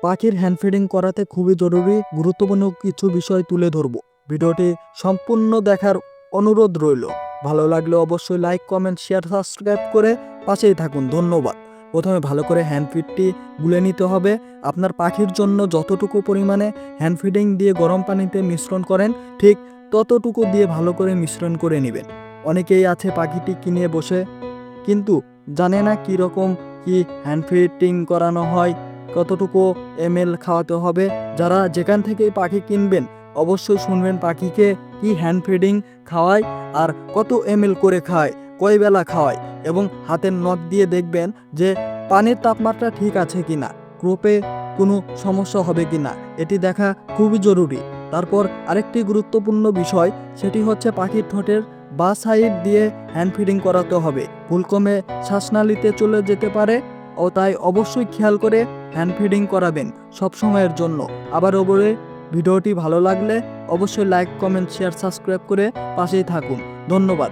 পাখির hand feeding করাতে খুবই জরুরি গুরুত্বপূর্ণ কিছু বিষয় তুলে ধরব। ভিডিওটি সম্পূর্ণ দেখার অনুরোধ রইল। ভালো লাগলে অবশ্যই লাইক, কমেন্ট, শেয়ার, সাবস্ক্রাইব করে পাশেই থাকুন। ধন্যবাদ। প্রথমে ভালো করে হ্যান্ড ফিডটি গুলে নিতে হবে। আপনার পাখির জন্য যতটুকু পরিমাণে হ্যান্ড ফিডিং দিয়ে গরম পানিতে মিশ্রণ করেন ঠিক ততটুকু দিয়ে ভালো করে মিশ্রণ করে নেবেন। অনেকেই আছে পাখিটি কিনে বসে কিন্তু জানে না কীরকম কি হ্যান্ড ফিডিং করানো হয়, কতটুকু ml খাওয়াতে হবে। যারা যেখান থেকেই পাখি কিনবেন অবশ্যই শুনবেন পাখিকে কি হ্যান্ড ফিডিং খাওয়ায় আর কত ml করে খায়, কয় বেলা খাওয়ায় এবং হাতের নখ দিয়ে দেখবেন যে পানির তাপমাত্রা ঠিক আছে কিনা, ক্রপে কোনো সমস্যা হবে কিনা, এটি দেখা খুবই জরুরি। তারপর আরেকটি গুরুত্বপূর্ণ বিষয়, সেটি হচ্ছে পাখির ঠোঁটের বা সাইড দিয়ে হ্যান্ড ফিডিং করাতে হবে। ভুলক্রমে শ্বাসনালীতে চলে যেতে পারে ও তাই অবশ্যই খেয়াল করে হ্যান্ড ফিডিং করাবেন সব সময়ের জন্য। আবার ওপরে ভিডিওটি ভালো লাগলে অবশ্যই লাইক, কমেন্ট, শেয়ার, সাবস্ক্রাইব করে পাশেই থাকুন। ধন্যবাদ।